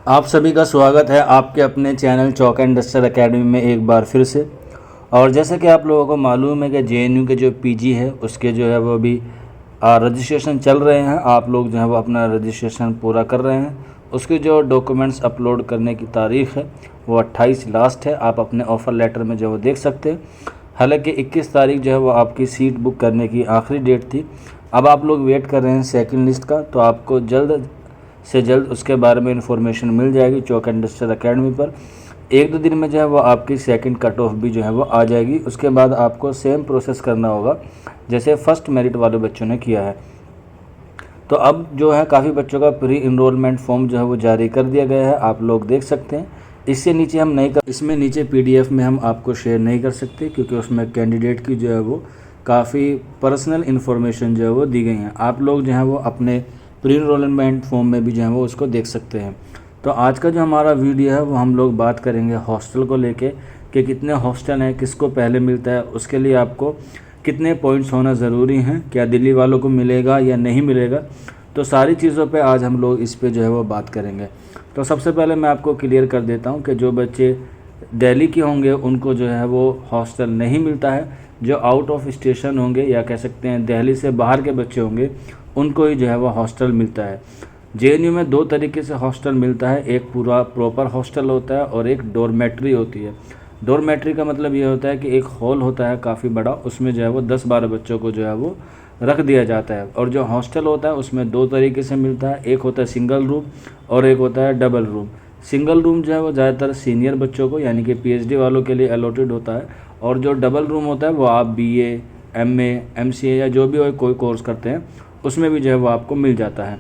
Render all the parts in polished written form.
आप सभी का स्वागत है आपके अपने channel chalk and duster academy में एक बार फिर से। और जैसे कि आप लोगों को मालूम है कि जेएनयू के जो पीजी है उसके जो है वो अभी रजिस्ट्रेशन चल रहे हैं। आप लोग जो है वो अपना रजिस्ट्रेशन पूरा कर रहे हैं। उसके जो डॉक्यूमेंट्स अपलोड करने की तारीख़ है वो 28 लास्ट है। आप अपने ऑफ़र लेटर में जो वो देख सकते हैं। हालांकि 21 तारीख जो है वो आपकी सीट बुक करने की आखिरी डेट थी। अब आप लोग वेट कर रहे हैं सेकंड लिस्ट का, तो आपको जल्द से जल्द उसके बारे में इन्फॉर्मेशन मिल जाएगी चौक एंड डस्टर एकेडमी पर। एक दो दिन में जो है वो आपकी सेकंड कट ऑफ भी जो है वो आ जाएगी। उसके बाद आपको सेम प्रोसेस करना होगा जैसे फर्स्ट मेरिट वाले बच्चों ने किया है। तो अब जो है काफ़ी बच्चों का प्री इनरोलमेंट फॉर्म जो है वो जारी कर दिया गया है, आप लोग देख सकते हैं। इससे नीचे हम नहीं कर इसमें नीचे पीडीएफ में हम आपको शेयर नहीं कर सकते क्योंकि उसमें कैंडिडेट की जो है वो काफ़ी पर्सनल इन्फॉर्मेशन जो है वो दी गई हैं। आप लोग जो है वो अपने प्री इनरोलमेंट फॉर्म में भी जो है वो उसको देख सकते हैं। तो आज का जो हमारा वीडियो है वो हम लोग बात करेंगे हॉस्टल को लेके कि कितने हॉस्टल हैं, किसको पहले मिलता है, उसके लिए आपको कितने पॉइंट्स होना ज़रूरी हैं, क्या दिल्ली वालों को मिलेगा या नहीं मिलेगा। तो सारी चीज़ों पे आज हम लोग इस पे जो है वो बात करेंगे। तो सबसे पहले मैं आपको क्लियर कर देता हूँ कि जो बच्चे दिल्ली के होंगे उनको जो है वो हॉस्टल नहीं मिलता है। जो आउट ऑफ स्टेशन होंगे या कह सकते हैं दिल्ली से बाहर के बच्चे होंगे उनको ही जो है वो हॉस्टल मिलता है। जेएनयू में दो तरीके से हॉस्टल मिलता है, एक पूरा प्रॉपर हॉस्टल होता है और एक डॉर्मेट्री होती है। डॉर्मेट्री का मतलब ये होता है कि एक हॉल होता है काफ़ी बड़ा, उसमें जो है वो 10-12 बच्चों को जो है वो रख दिया जाता है। और जो हॉस्टल होता है उसमें दो तरीके से मिलता है, एक होता है सिंगल रूम और एक होता है डबल रूम। सिंगल रूम जो है वो ज़्यादातर सीनियर बच्चों को यानी कि पीएचडी वालों के लिए अलॉटेड होता है। और जो डबल रूम होता है वो आप बीए, एमए, एमसीए या जो भी कोई कोर्स करते हैं उसमें भी जो है वो आपको मिल जाता है।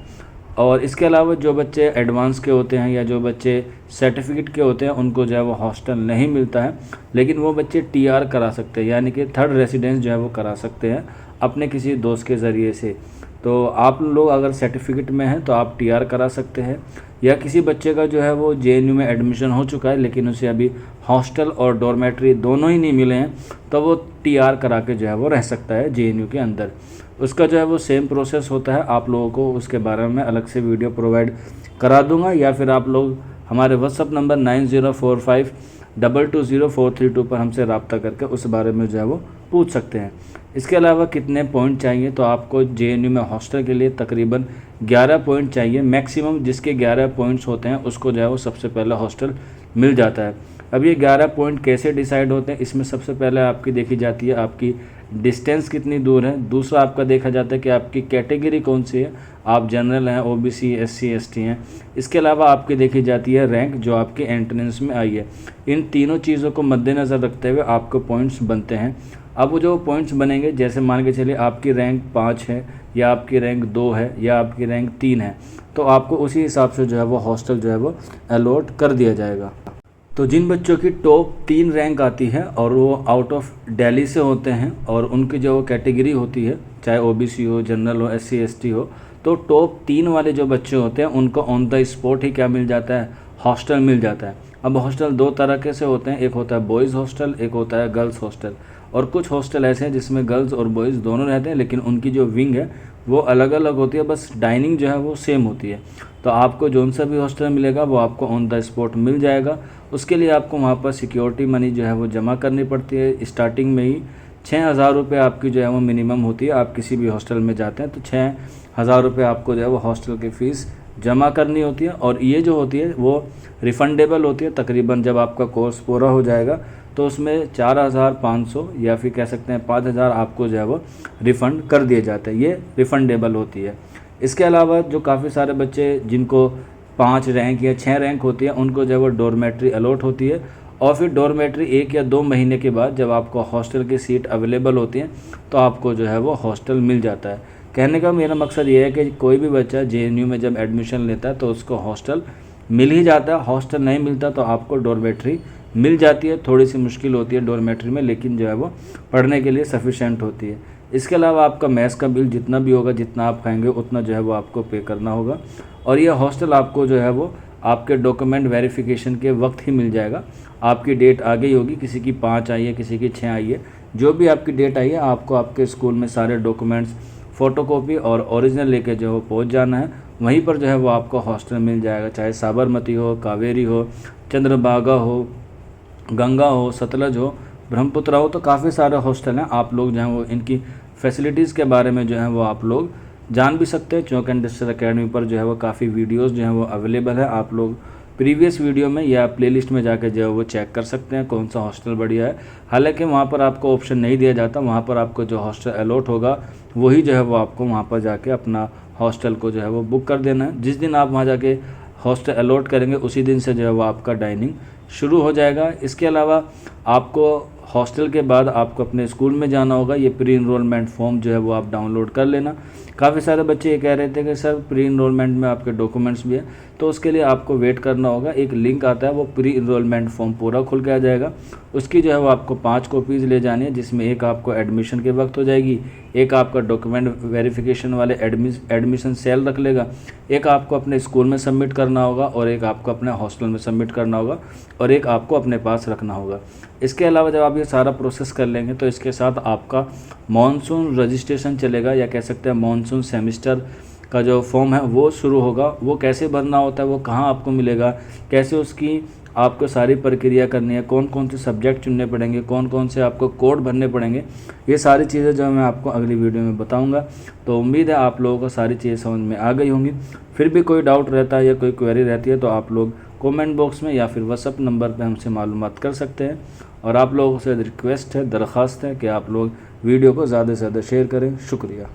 और इसके अलावा जो बच्चे एडवांस के होते हैं या जो बच्चे सर्टिफिकेट के होते हैं उनको जो है वो हॉस्टल नहीं मिलता है, लेकिन वो बच्चे टीआर करा सकते हैं यानी कि थर्ड रेसिडेंस जो है वो करा सकते हैं अपने किसी दोस्त के ज़रिए से। तो आप लोग अगर सर्टिफिकेट में हैं तो आप टीआर करा सकते हैं, या किसी बच्चे का जो है वो जेएनयू में एडमिशन हो चुका है लेकिन उसे अभी हॉस्टल और डॉर्मेट्री दोनों ही नहीं मिले हैं तो वो टीआर करा के जो है वो रह सकता है जेएनयू के अंदर। उसका जो है वो सेम प्रोसेस होता है। आप लोगों को उसके बारे में अलग से वीडियो प्रोवाइड करा दूंगा, या फिर आप लोग हमारे व्हाट्सअप नंबर 9045220432 पर हमसे रब्ता करके उस बारे में जो है वो पूछ सकते हैं। इसके अलावा कितने पॉइंट चाहिए, तो आपको जेएनयू में हॉस्टल के लिए तकरीबन 11 पॉइंट चाहिए मैक्सिमम। जिसके 11 पॉइंट्स होते हैं उसको जो है वो सबसे पहले हॉस्टल मिल जाता है। अब ये 11 पॉइंट कैसे डिसाइड होते हैं, इसमें सबसे पहले आपकी देखी जाती है आपकी डिस्टेंस कितनी दूर है। दूसरा आपका देखा जाता है कि आपकी कैटेगरी कौन सी है, आप जनरल हैं, ओबीसी, एससी, एसटी हैं। इसके अलावा आपकी देखी जाती है रैंक जो आपके एंट्रेंस में आई है। इन तीनों चीज़ों को मद्देनज़र रखते हुए आपको पॉइंट्स बनते हैं। अब वो जो पॉइंट्स बनेंगे, जैसे मान के चलिए आपकी रैंक 5 है या आपकी रैंक 2 है या आपकी रैंक 3 है, तो आपको उसी हिसाब से जो है वो हॉस्टल जो है वो अलॉट कर दिया जाएगा। तो जिन बच्चों की टॉप 3 रैंक आती है और वो आउट ऑफ दिल्ली से होते हैं और उनकी जो कैटेगरी होती है चाहे ओबीसी हो, जनरल हो, एससी, एसटी हो, तो टॉप 3 वाले जो बच्चे होते हैं उनको ऑन द स्पॉट ही क्या मिल जाता है, हॉस्टल मिल जाता है। अब हॉस्टल दो तरह के से होते हैं, एक होता है बॉयज़ हॉस्टल, एक होता है गर्ल्स हॉस्टल। और कुछ हॉस्टल ऐसे हैं जिसमें गर्ल्स और बॉयज़ दोनों रहते हैं लेकिन उनकी जो विंग है वो अलग अलग होती है, बस डाइनिंग जो है वो सेम होती है। तो आपको जौन सा भी हॉस्टल मिलेगा वो आपको ऑन द स्पॉट मिल जाएगा। उसके लिए आपको वहाँ पर सिक्योरिटी मनी जो है वो जमा करनी पड़ती है। स्टार्टिंग में ही 6,000 रुपये आपकी जो है वो मिनिमम होती है। आप किसी भी हॉस्टल में जाते हैं तो 6,000 रुपये आपको जो है वो हॉस्टल की फ़ीस जमा करनी होती है। और ये जो होती है वो रिफ़ंडेबल होती है। तकरीबन जब आपका कोर्स पूरा हो जाएगा तो उसमें 4,500 या फिर कह सकते हैं 5,000 आपको जो है वो रिफ़ंड कर दिए जाते हैं। ये रिफ़ंडेबल होती है। इसके अलावा जो काफ़ी सारे बच्चे जिनको 5 रैंक या 6 रैंक होती है उनको जो है वो डॉर्मेट्री अलॉट होती है। और फिर डॉर्मेट्री 1 या 2 महीने के बाद जब आपको हॉस्टल की सीट अवेलेबल होती है तो आपको जो है वो हॉस्टल मिल जाता है। कहने का मेरा मकसद ये है कि कोई भी बच्चा जेएनयू में जब एडमिशन लेता है तो उसको हॉस्टल मिल ही जाता है। हॉस्टल नहीं मिलता तो आपको डॉर्मेट्री मिल जाती है। थोड़ी सी मुश्किल होती है डॉर्मेट्री में, लेकिन जो है वो पढ़ने के लिए सफिशेंट होती है। इसके अलावा आपका मैस का बिल जितना भी होगा, जितना आप खाएंगे उतना जो है वो आपको पे करना होगा। और ये हॉस्टल आपको जो है वो आपके डॉक्यूमेंट वेरिफिकेशन के वक्त ही मिल जाएगा। आपकी डेट आ गई होगी, किसी की 5 आई है, किसी की 6 आई है, जो भी आपकी डेट आई है आपको आपके स्कूल में सारे डॉक्यूमेंट्स फ़ोटोकॉपी और ओरिजिनल लेके जो है वो पहुँच जाना है। वहीं पर जो है वो आपको हॉस्टल मिल जाएगा, चाहे साबरमती हो, कावेरी हो, चंद्रभागा हो, गंगा हो, सतलज हो, ब्रह्मपुत्र हो, तो काफ़ी सारे हॉस्टल हैं। आप लोग जो हैं वो इनकी फैसिलिटीज़ के बारे में जो है वो आप लोग जान भी सकते हैं। चौक एंड डिजिटल एकेडमी पर जो है वो काफ़ी वीडियोज़ जो हैं वो अवेलेबल है। आप लोग प्रीवियस वीडियो में या प्लेलिस्ट में जाकर जो है वो चेक कर सकते हैं कौन सा हॉस्टल बढ़िया है। हालांकि वहाँ पर आपको ऑप्शन नहीं दिया जाता, वहाँ पर आपको जो हॉस्टल अलॉट होगा वही जो है वो आपको वहाँ पर जाके अपना हॉस्टल को जो है वो बुक कर देना है। जिस दिन आप वहाँ जाके हॉस्टल अलॉट करेंगे उसी दिन से जो है वो आपका डाइनिंग शुरू हो जाएगा। इसके अलावा आपको हॉस्टल के बाद आपको अपने स्कूल में जाना होगा। ये प्री इनरोलमेंट फॉर्म जो है वो आप डाउनलोड कर लेना। काफ़ी सारे बच्चे ये कह रहे थे कि सर प्री इनरोलमेंट में आपके डॉक्यूमेंट्स भी है, तो उसके लिए आपको वेट करना होगा। एक लिंक आता है, वो प्री इनरोलमेंट फॉर्म पूरा खुल के आ जाएगा। उसकी जो है वो आपको 5 कॉपीज़ ले जानी है, जिसमें एक आपको एडमिशन के वक्त हो जाएगी, एक आपका डॉक्यूमेंट वेरिफिकेशन वाले एडमिशन सेल रख लेगा, एक आपको अपने स्कूल में सबमिट करना होगा और एक आपको अपने हॉस्टल में सबमिट करना होगा और एक आपको अपने पास रखना होगा। इसके अलावा जब आप ये सारा प्रोसेस कर लेंगे तो इसके साथ आपका मॉनसून रजिस्ट्रेशन चलेगा, या कह सकते हैं मॉनसून सेमेस्टर का जो फॉर्म है वो शुरू होगा। वो कैसे भरना होता है, वो कहाँ आपको मिलेगा, कैसे उसकी आपको सारी प्रक्रिया करनी है, कौन कौन से सब्जेक्ट चुनने पड़ेंगे, कौन कौन से आपको कोड भरने पड़ेंगे, ये सारी चीज़ें जो मैं आपको अगली वीडियो में बताऊंगा। तो उम्मीद है आप लोगों को सारी चीज़ें समझ में आ गई होंगी। फिर भी कोई डाउट रहता है या कोई क्वेरी रहती है तो आप लोग कमेंट बॉक्स में या फिर व्हाट्सअप नंबर पर हमसे मालूमात कर सकते हैं। और आप लोगों से रिक्वेस्ट है, दरख्वास्त है कि आप लोग वीडियो को ज़्यादा से ज़्यादा शेयर करें। शुक्रिया।